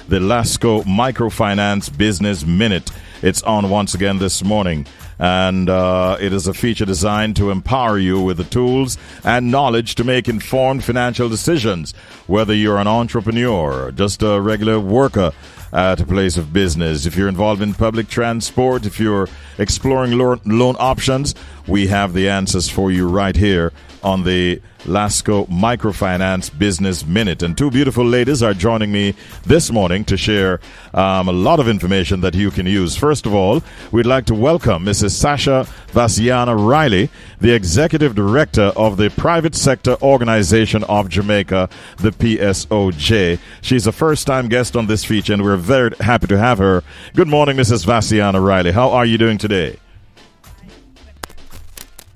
the Lasco Microfinance Business Minute. It's on once again this morning, and it is a feature designed to empower you with the tools and knowledge to make informed financial decisions, whether you're an entrepreneur or just a regular worker at a place of business. If you're involved in public transport, if you're exploring loan options, we have the answers for you right here on the Lasco Microfinance Business Minute. And two beautiful ladies are joining me this morning to share a lot of information that you can use. First of all, we'd like to welcome Mrs. Sasha Vasiana Riley, the Executive Director of the Private Sector Organization of Jamaica, the PSOJ. She's a first-time guest on this feature, and we're very happy to have her. Good morning, Mrs. Vasiana Riley. How are you doing today?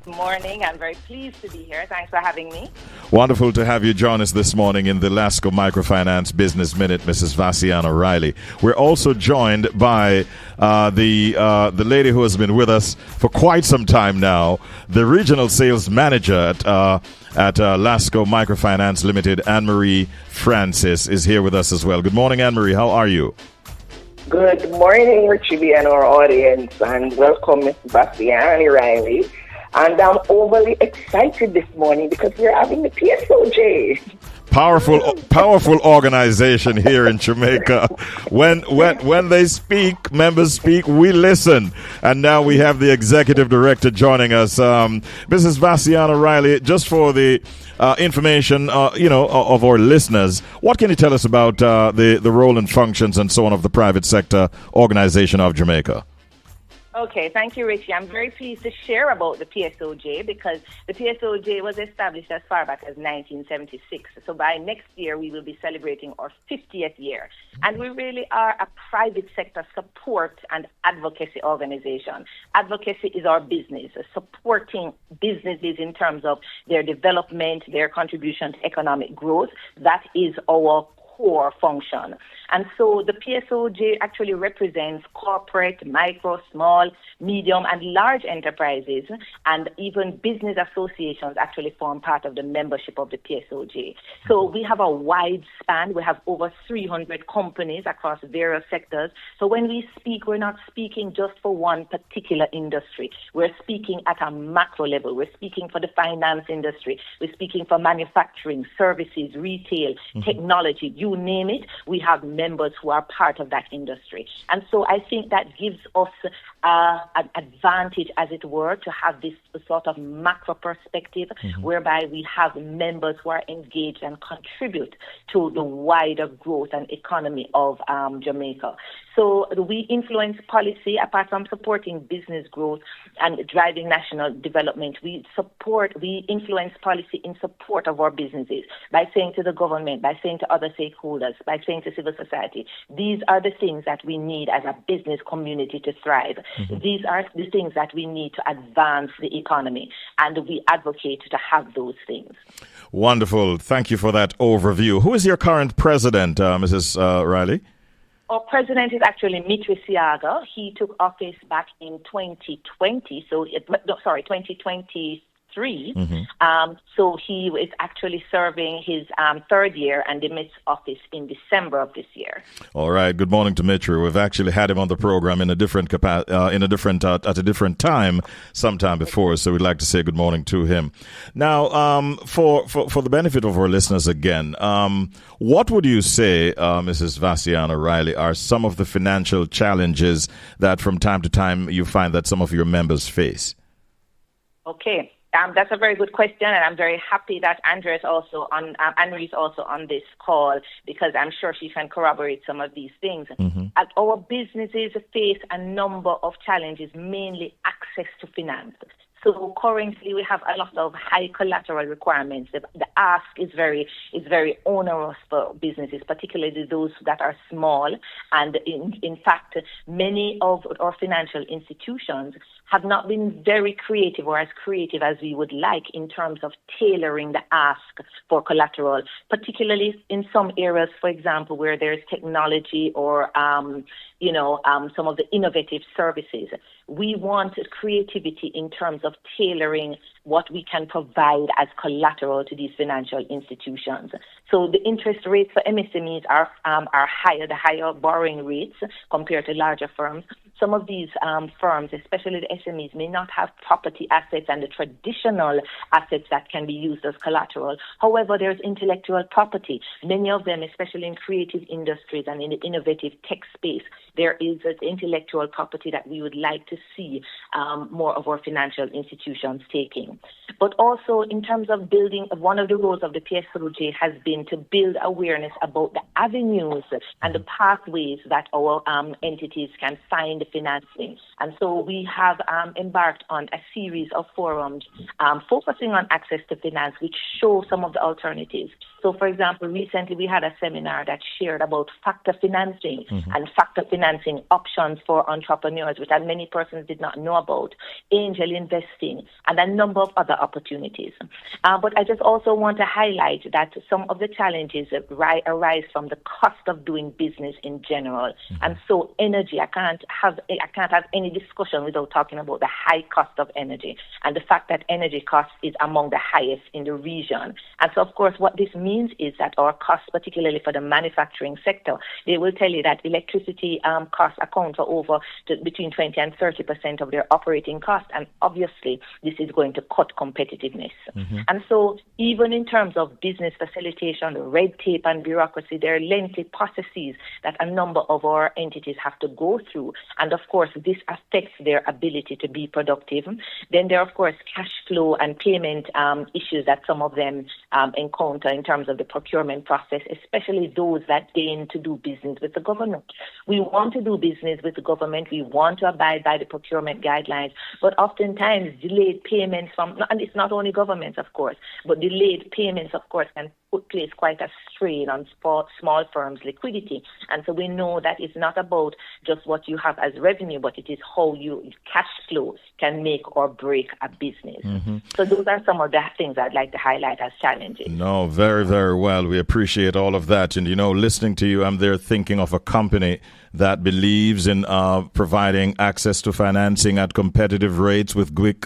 Morning. I'm very pleased to be here. Thanks for having me. Wonderful to have you join us this morning in the Lasco Microfinance Business Minute, Mrs. Vasiana Riley. We're also joined by the lady who has been with us for quite some time now, the Regional Sales Manager at Lasco Microfinance Limited, Anne-Marie Francis, is here with us as well. Good morning, Anne-Marie. How are you? Good morning, Richie and our audience, and welcome, Ms. Vasiana Riley. And I'm overly excited this morning because we're having the PSOJ. Powerful organization here in Jamaica. When they speak, members speak, we listen. And now we have the executive director joining us, Mrs. Vasiana Riley. Just for the information, of our listeners, what can you tell us about the role and functions and so on of the private sector organization of Jamaica? Okay, thank you, Richie. I'm very pleased to share about the PSOJ because the PSOJ was established as far back as 1976. So by next year, we will be celebrating our 50th year. And we really are a private sector support and advocacy organization. Advocacy is our business, supporting businesses in terms of their development, their contribution to economic growth. That is our core function. And so the PSOJ actually represents corporate, micro, small, medium, and large enterprises, and even business associations actually form part of the membership of the PSOJ. So we have a wide span. We have over 300 companies across various sectors. So when we speak, we're not speaking just for one particular industry. We're speaking at a macro level. We're speaking for the finance industry. We're speaking for manufacturing, services, retail, technology, you name it. We have members who are part of that industry. And so I think that gives us an advantage, as it were, to have this sort of macro perspective whereby we have members who are engaged and contribute to the wider growth and economy of Jamaica. So we influence policy apart from supporting business growth and driving national development. We influence policy in support of our businesses by saying to the government, by saying to other stakeholders, by saying to civil society, these are the things that we need as a business community to thrive. These are the things that we need to advance the economy, and we advocate to have those things. Wonderful. Thank you for that overview. Who is your current president, Mrs. Riley? Our president is actually Mitri Siaga. He took office back in 2020, 2023. So he is actually serving his third year and demits office in December of this year. All right. Good morning to Mitri. We've actually had him on the program in a different at a different time sometime before. So we'd like to say good morning to him. Now, for the benefit of our listeners again, what would you say, Mrs. Vasiana Riley, are some of the financial challenges that from time to time you find that some of your members face? Okay. That's a very good question, and I'm very happy that Anne-Marie is also on this call because I'm sure she can corroborate some of these things. Our businesses face a number of challenges, mainly access to finance. So currently we have a lot of high collateral requirements. The ask is very onerous for businesses, particularly those that are small. And in fact, many of our financial institutions have not been very creative or as creative as we would like in terms of tailoring the ask for collateral, particularly in some areas, for example, where there's technology or some of the innovative services. We want creativity in terms of tailoring what we can provide as collateral to these financial institutions. So the interest rates for MSMEs are higher, the higher borrowing rates compared to larger firms. Some of these firms, especially the SMEs, may not have property assets and the traditional assets that can be used as collateral. However, there's intellectual property. Many of them, especially in creative industries and in the innovative tech space, there is an intellectual property that we would like to see more of our financial institutions taking. But also in terms of building, one of the roles of the PSOJ has been to build awareness about the avenues and the pathways that our entities can find financing. And so we have embarked on a series of forums focusing on access to finance, which show some of the alternatives. So, for example, recently we had a seminar that shared about factor financing and factor financing options for entrepreneurs, which many persons did not know about, angel investing, and a number of other opportunities. But I just also want to highlight that some of the challenges arise from the cost of doing business in general. And so energy, I can't have any discussion without talking about the high cost of energy and the fact that energy cost is among the highest in the region. And so, of course, what this means is that our costs, particularly for the manufacturing sector, they will tell you that electricity costs account for between 20 and 30% of their operating costs. And obviously, this is going to cut competitiveness. And so even in terms of business facilitation, red tape and bureaucracy, there are lengthy processes that a number of our entities have to go through. And of course, this affects their ability to be productive. Then there are, of course, cash flow and payment issues that some of them encounter in terms of the procurement process, especially those that deign to do business with the government. We want to do business with the government. We want to abide by the procurement guidelines, but oftentimes delayed payments and it's not only governments, of course, but delayed payments, of course, can place quite a strain on small firms' liquidity. And so we know that it's not about just what you have as revenue, but it is how cash flow can make or break a business. So those are some of the things I'd like to highlight as challenges. No, very, very well. We appreciate all of that. And, listening to you, I'm there thinking of a company that believes in providing access to financing at competitive rates with quick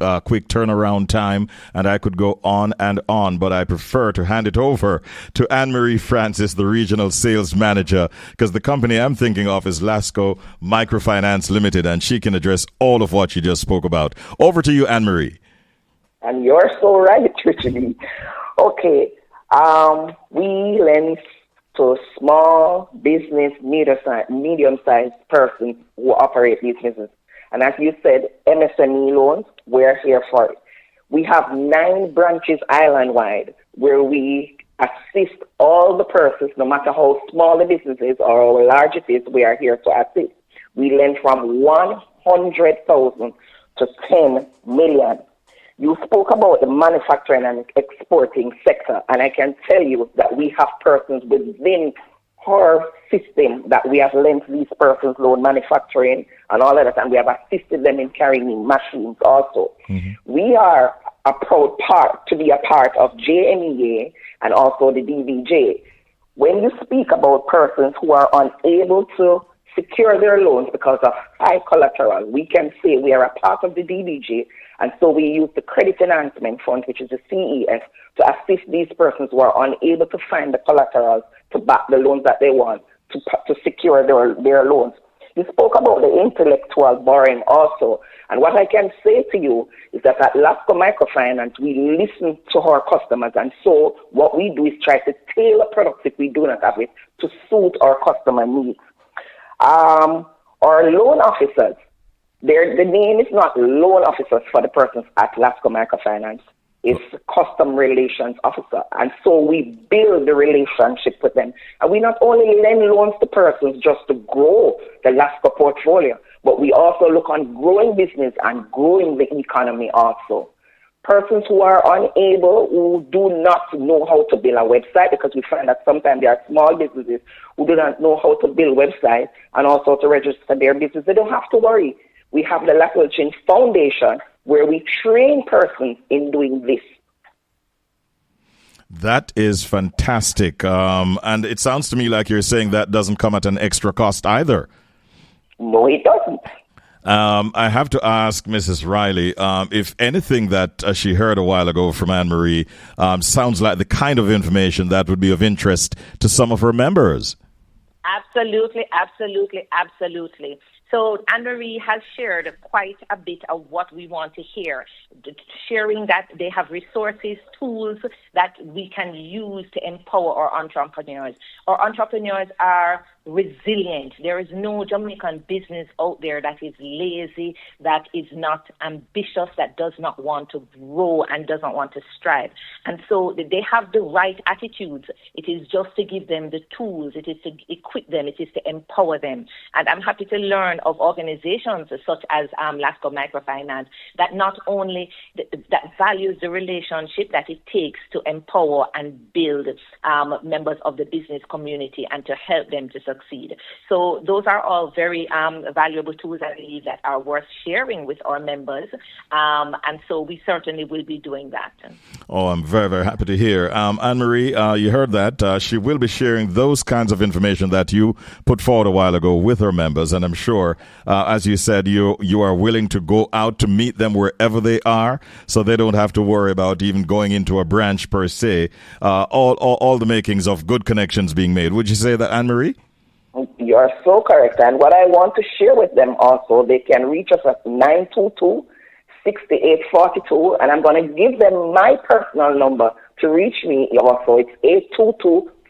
turnaround time. And I could go on and on, but I prefer to hand it over to Anne-Marie Francis, the regional sales manager, because the company I'm thinking of is Lasco Microfinance Limited, and she can address all of what you just spoke about. Over to you, Anne-Marie. And you're so right, Richard. Okay, we lend to small business, medium-sized persons who operate these businesses. And as you said, MSME loans, we're here for it. We have 9 branches island-wide where we assist all the persons, no matter how small the business is or how large it is, we are here to assist. We lend from 100,000 to 10 million. You spoke about the manufacturing and exporting sector, and I can tell you that we have persons within our system that we have lent these persons loan manufacturing and all of that, and we have assisted them in carrying machines also. We are a proud part to be a part of JMEA and also the DBJ. When you speak about persons who are unable to secure their loans because of high collateral, we can say we are a part of the DBJ, and so we use the Credit Enhancement Fund, which is the CEF, to assist these persons who are unable to find the collateral to back the loans that they want to secure their loans. You spoke about the intellectual borrowing also, and what I can say to you is that at Lasco Microfinance, we listen to our customers, and so what we do is try to tailor products, if we do not have it, to suit our customer needs. Our loan officers, the name is not loan officers for the persons at Lasco Microfinance. It's custom relations officer. And so we build the relationship with them. And we not only lend loans to persons just to grow the Lasco portfolio, but we also look on growing business and growing the economy also. Persons who are unable, who do not know how to build a website, because we find that sometimes there are small businesses who do not know how to build websites and also to register their business. They don't have to worry. We have the Lateral Change Foundation where we train persons in doing this. That is fantastic. And it sounds to me like you're saying that doesn't come at an extra cost either. No, it doesn't. I have to ask Mrs. Riley if anything that she heard a while ago from Anne Marie sounds like the kind of information that would be of interest to some of her members. Absolutely, absolutely, absolutely. So Anne-Marie has shared quite a bit of what we want to hear, sharing that they have resources, tools that we can use to empower our entrepreneurs. Our entrepreneurs are resilient. There is no Jamaican business out there that is lazy, that is not ambitious, that does not want to grow and doesn't want to strive. And so they have the right attitudes. It is just to give them the tools. It is to equip them. It is to empower them. And I'm happy to learn of organizations such as Lasco Microfinance that not only that values the relationship that it takes to empower and build members of the business community and to help them to succeed. So those are all very valuable tools, I believe, that are worth sharing with our members. And so we certainly will be doing that. Oh, I'm very, very happy to hear. Anne-Marie, you heard that. She will be sharing those kinds of information that you put forward a while ago with her members. And I'm sure, as you said, you are willing to go out to meet them wherever they are, so they don't have to worry about even going into a branch per se. All the makings of good connections being made. Would you say that, Anne-Marie? You are so correct. And what I want to share with them also, they can reach us at 922-6842, and I'm going to give them my personal number to reach me also. It's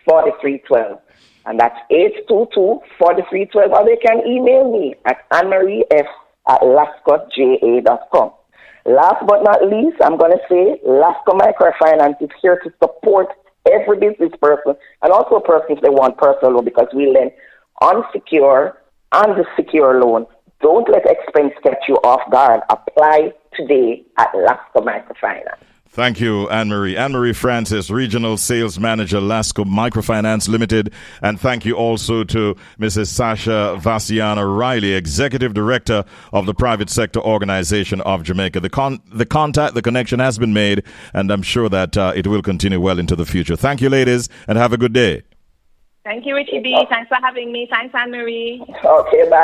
822-4312. And that's 822-4312, or they can email me at annemarief@lascoja.com. Last but not least, I'm going to say Lasco Microfinance is here to support every business person and also a person if they want personal loan, because we lend unsecure and the secure loan. Don't let expense get you off guard. Apply today at Lasco Microfinance. Thank you, Anne-Marie. Anne-Marie Francis, Regional Sales Manager, Lasco Microfinance Limited. And thank you also to Mrs. Sasha Vassiana Riley, Executive Director of the Private Sector Organization of Jamaica. The connection has been made, and I'm sure that it will continue well into the future. Thank you, ladies, and have a good day. Thank you, Richie B. Thanks for having me. Thanks, Anne-Marie. Okay, bye.